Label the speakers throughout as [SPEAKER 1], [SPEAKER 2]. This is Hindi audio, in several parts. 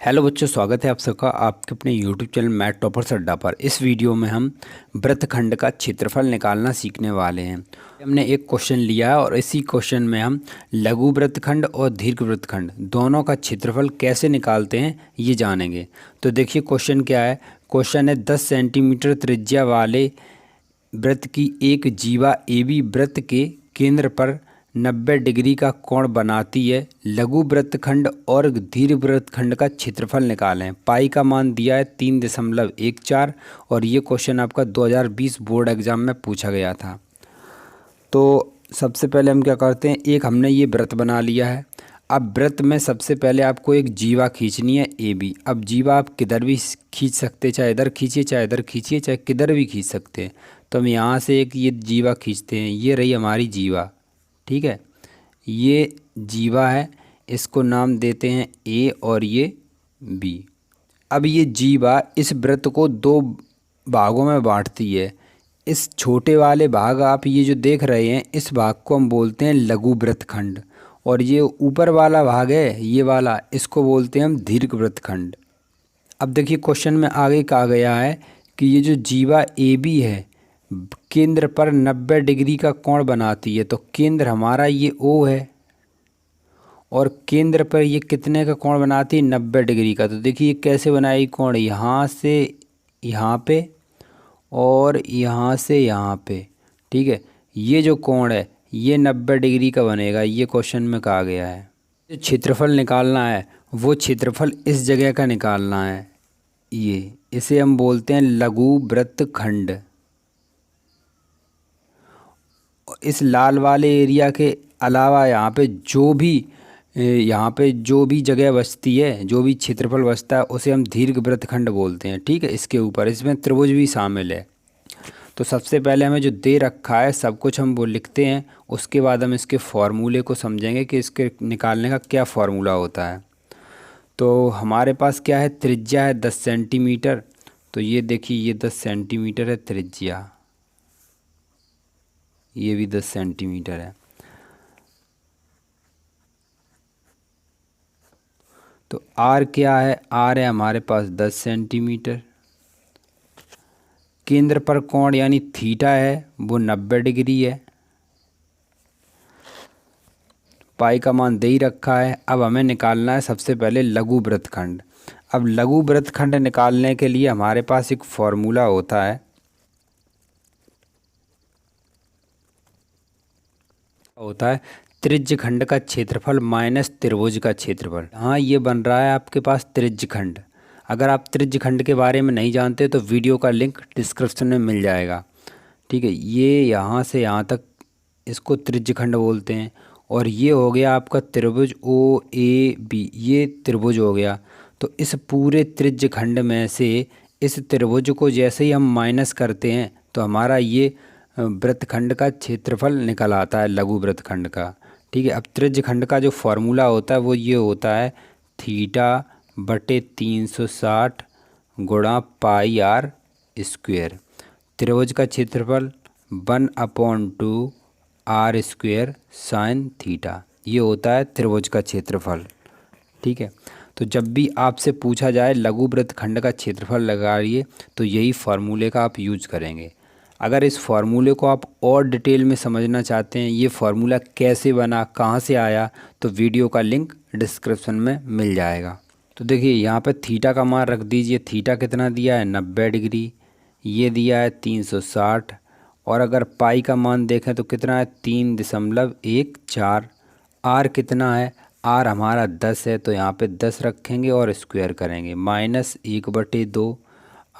[SPEAKER 1] हेलो बच्चों, स्वागत है आप सबका आपके अपने यूट्यूब चैनल मैथ टॉपर्स अड्डा पर। इस वीडियो में हम वृत्तखंड का क्षेत्रफल निकालना सीखने वाले हैं। हमने एक क्वेश्चन लिया है और इसी क्वेश्चन में हम लघु वृत्तखंड और दीर्घ वृत्तखंड दोनों का क्षेत्रफल कैसे निकालते हैं ये जानेंगे। तो देखिए क्वेश्चन क्या है। क्वेश्चन है 10 सेंटीमीटर त्रिज्या वाले वृत्त की एक जीवा AB वृत्त के केंद्र पर 90 डिग्री का कोण बनाती है। लघु वृत्तखंड और दीर्घ वृत्तखंड का क्षेत्रफल निकालें। पाई का मान दिया है 3.14 और ये क्वेश्चन आपका 2020 बोर्ड एग्जाम में पूछा गया था। तो सबसे पहले हम क्या करते हैं, एक हमने ये वृत्त बना लिया है। अब वृत्त में सबसे पहले आपको एक जीवा खींचनी है AB। अब जीवा आप किधर भी खींच सकते, चाहे इधर खींचिए चाहे इधर खींचिए चाहे किधर भी खींच सकते हैं। तो हम यहाँ से एक ये जीवा खींचते हैं, ये रही हमारी जीवा। ठीक है, ये जीवा है, इसको नाम देते हैं A और ये B। अब ये जीवा इस वृत्त को दो भागों में बांटती है। इस छोटे वाले भाग आप ये जो देख रहे हैं, इस भाग को हम बोलते हैं लघु वृत्तखंड और ये ऊपर वाला भाग है ये वाला, इसको बोलते हैं हम दीर्घ वृत्तखंड। अब देखिए क्वेश्चन में आगे कहा गया है कि ये जो जीवा AB है केंद्र पर 90 डिग्री का कोण बनाती है। तो केंद्र हमारा ये O है और केंद्र पर ये कितने का कोण बनाती है, 90 डिग्री का। तो देखिए ये कैसे बनाएगी कोण, यहाँ से यहाँ पे और यहाँ से यहाँ पे। ठीक है, ये जो कोण है ये 90 डिग्री का बनेगा, ये क्वेश्चन में कहा गया है। जो क्षेत्रफल निकालना है वो क्षेत्रफल इस जगह का निकालना है। ये इसे हम बोलते हैं लघु वृत्तखंड। इस लाल वाले एरिया के अलावा यहाँ पे जो भी जगह बचती है, जो भी क्षेत्रफल बचता है उसे हम दीर्घ वृत्तखंड बोलते हैं। ठीक है, इसके ऊपर इसमें त्रिभुज भी शामिल है। तो सबसे पहले हमें जो दे रखा है सब कुछ हम वो लिखते हैं, उसके बाद हम इसके फॉर्मूले को समझेंगे कि इसके निकालने का क्या फार्मूला होता है। तो हमारे पास क्या है, त्रिज्या है 10 सेंटीमीटर। तो ये देखिए ये 10 सेंटीमीटर है त्रिज्या, ये भी 10 सेंटीमीटर है। तो R क्या है, R है हमारे पास 10 सेंटीमीटर। केंद्र पर कोण यानी थीटा है वो 90 डिग्री है। पाई का मान दे ही रखा है। अब हमें निकालना है सबसे पहले लघु वृत्तखंड। अब लघु वृत्तखंड निकालने के लिए हमारे पास एक फॉर्मूला होता है, त्रिज्य खंड का क्षेत्रफल माइनस त्रिभुज का क्षेत्रफल। हाँ, ये बन रहा है आपके पास त्रिज्य खंड। अगर आप त्रिज्य खंड के बारे में नहीं जानते तो वीडियो का लिंक डिस्क्रिप्शन में मिल जाएगा। ठीक है, ये यहाँ से यहाँ तक इसको त्रिज्य खंड बोलते हैं। और ये हो गया आपका त्रिभुज OAB, ये त्रिभुज हो गया। तो इस पूरे त्रिज्य खंड में से इस त्रिभुज को जैसे ही हम माइनस करते हैं तो हमारा ये वृत्तखंड का क्षेत्रफल निकल आता है लघु वृत्तखंड का। ठीक है, अब त्रिज्य खंड का जो फॉर्मूला होता है वो ये होता है θ/360 गुणा पाई R स्क्वेयर। त्रिभुज का क्षेत्रफल 1/2 R स्क्वेयर साइन थीटा, ये होता है त्रिभुज का क्षेत्रफल। ठीक है, तो जब भी आपसे पूछा जाए लघु वृत्तखंड का क्षेत्रफल लगाइए तो यही फार्मूले का आप यूज करेंगे। अगर इस फार्मूले को आप और डिटेल में समझना चाहते हैं, ये फार्मूला कैसे बना, कहाँ से आया, तो वीडियो का लिंक डिस्क्रिप्शन में मिल जाएगा। तो देखिए यहाँ पे थीटा का मान रख दीजिए। थीटा कितना दिया है, 90 डिग्री। ये दिया है 360 और अगर पाई का मान देखें तो कितना है, 3.14। आर कितना है, आर हमारा 10 है तो यहाँ पे 10 रखेंगे और स्क्वायर करेंगे, -1/2।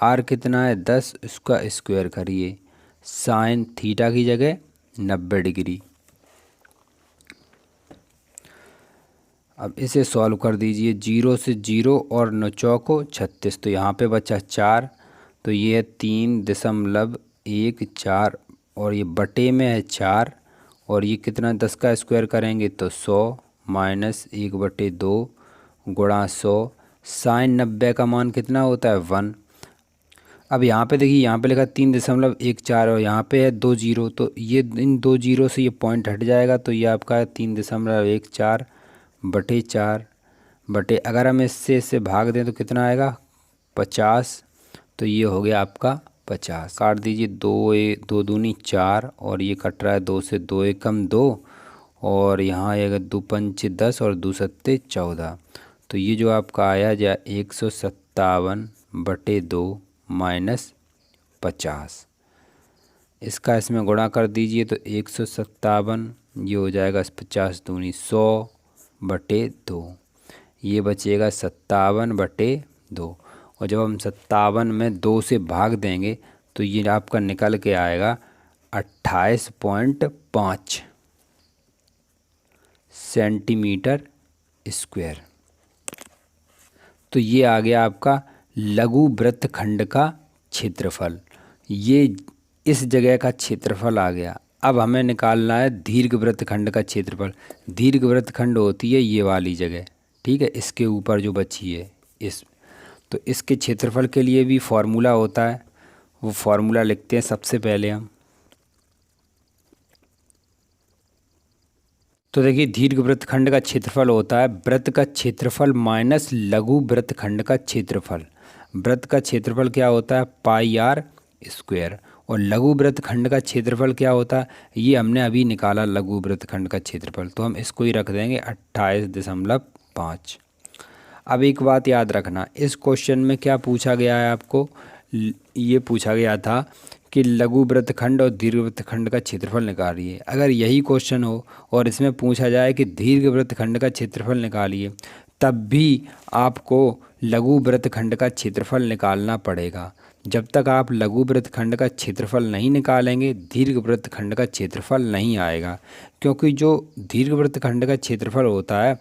[SPEAKER 1] आर कितना है 10, इसका स्क्वायर करिए, साइन थीटा की जगह 90 डिग्री। अब इसे सॉल्व कर दीजिए, 0 से 0 और 9 चौको 36। तो यहाँ पे बचा 4, तो ये है 3.14 और ये बटे में है 4 और ये कितना 10 का स्क्वायर करेंगे तो 100 -1/2 गुणा 100। साइन 90 का मान कितना होता है 1। अब यहाँ पे देखिए, यहाँ पे लिखा 3.14 और यहाँ पे है 2 जीरो, तो ये इन 2 जीरो से ये पॉइंट हट जाएगा तो ये आपका है 3.14/4 बटे अगर हम इससे भाग दें तो कितना आएगा 50। तो ये हो गया आपका 50। काट दीजिए, 2 दूनी 4 और ये कट रहा है 2 से, 2 एकम 2 और यहाँ आएगा 2 पंचे 10 और 2 सत्ते 14। तो ये जो आपका आया जा 157/2 माइनस 50। इसका इसमें गुणा कर दीजिए तो 157, ये हो जाएगा 50 दूनी 100/2। ये बचेगा 57/2 और जब हम 57 में 2 से भाग देंगे तो ये आपका निकल के आएगा 28.5 सेंटीमीटर स्क्वायर। तो ये आ गया आपका लघु वृत्तखंड का क्षेत्रफल। ये इस जगह का क्षेत्रफल आ गया। अब हमें निकालना है दीर्घ वृत्तखंड का क्षेत्रफल। दीर्घ वृत्तखंड होती है ये वाली जगह, ठीक है, इसके ऊपर जो बची है तो इसके क्षेत्रफल के लिए भी फॉर्मूला होता है, वो फॉर्मूला लिखते हैं सबसे पहले हम। तो देखिए दीर्घ वृत्तखंड का क्षेत्रफल होता है वृत्त का क्षेत्रफल माइनस लघु वृत्तखंड का क्षेत्रफल। वृत्त का क्षेत्रफल क्या होता है πr²। और लघु वृत्तखंड का क्षेत्रफल क्या होता है, ये हमने अभी निकाला लघु वृत्तखंड का क्षेत्रफल, तो हम इसको ही रख देंगे 28.5। अब एक बात याद रखना, इस क्वेश्चन में क्या पूछा गया है आपको, ये पूछा गया था कि लघु वृत्तखंड और दीर्घ वृत्तखंड का क्षेत्रफल निकालिए। अगर यही क्वेश्चन हो और इसमें पूछा जाए कि दीर्घ वृत्तखंड का क्षेत्रफल निकालिए, तब भी आपको लघु वृत्तखंड का क्षेत्रफल निकालना पड़ेगा। जब तक आप लघु वृत्तखंड का क्षेत्रफल नहीं निकालेंगे दीर्घ वृत्तखंड का क्षेत्रफल नहीं आएगा, क्योंकि जो दीर्घ वृत्तखंड का क्षेत्रफल होता है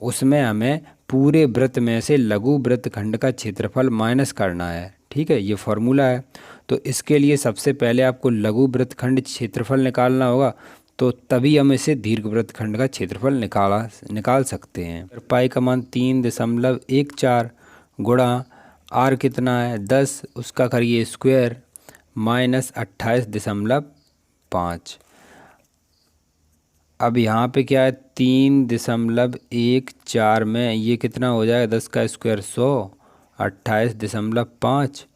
[SPEAKER 1] उसमें हमें पूरे वृत्त में से लघु वृत्तखंड का क्षेत्रफल माइनस करना है, ठीक है, ये फॉर्मूला है। तो इसके लिए सबसे पहले आपको लघु वृत्तखंड क्षेत्रफल निकालना होगा, तो तभी हम इसे दीर्घ वृत्तखंड का क्षेत्रफल निकाल सकते हैं। पाई का मान 3.14 गुणा आर कितना है 10, उसका करिए स्क्वायर माइनस 28.5। अब यहाँ पे क्या है 3.14 में ये कितना हो जाएगा 10 का स्क्वायर 100, 28.5।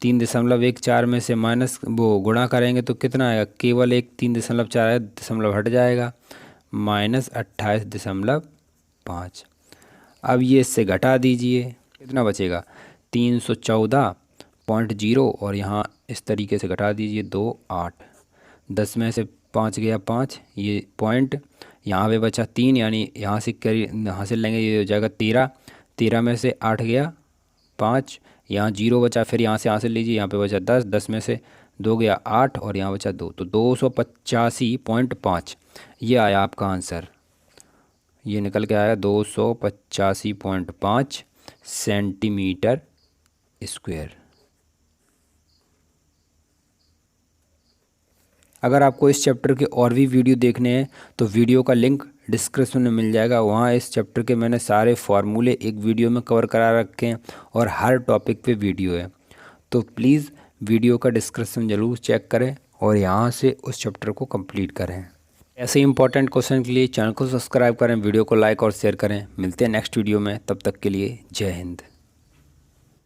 [SPEAKER 1] 3.14 में से माइनस वो गुणा करेंगे तो कितना आएगा, केवल एक 3.4 दशमलव हट जाएगा, माइनस 28.5। अब ये इससे घटा दीजिए, कितना बचेगा 314.0 और यहाँ इस तरीके से घटा दीजिए 2 8। 10 में से 5 गया 5, ये पॉइंट यहाँ पे बचा 3, यानी यहाँ से कैरी हासिल लेंगे, ये हो जाएगा 13। 13 में से 8 गया 5, यहाँ 0 बचा, फिर यहाँ से हासिल लीजिए, यहाँ पे बचा 10। 10 में से 2 गया 8 और यहाँ बचा 2, तो 285.5 ये आया आपका आंसर। ये निकल के आया 285.5 सेंटीमीटर स्क्वायर। अगर आपको इस चैप्टर के और भी वीडियो देखने हैं तो वीडियो का लिंक डिस्क्रिप्शन में मिल जाएगा, वहाँ इस चैप्टर के मैंने सारे फार्मूले एक वीडियो में कवर करा रखे हैं और हर टॉपिक पे वीडियो है। तो प्लीज़ वीडियो का डिस्क्रिप्शन ज़रूर चेक करें और यहाँ से उस चैप्टर को कंप्लीट करें। ऐसे इंपॉर्टेंट क्वेश्चन के लिए चैनल को सब्सक्राइब करें, वीडियो को लाइक और शेयर करें। मिलते हैं नेक्स्ट वीडियो में, तब तक के लिए जय हिंद।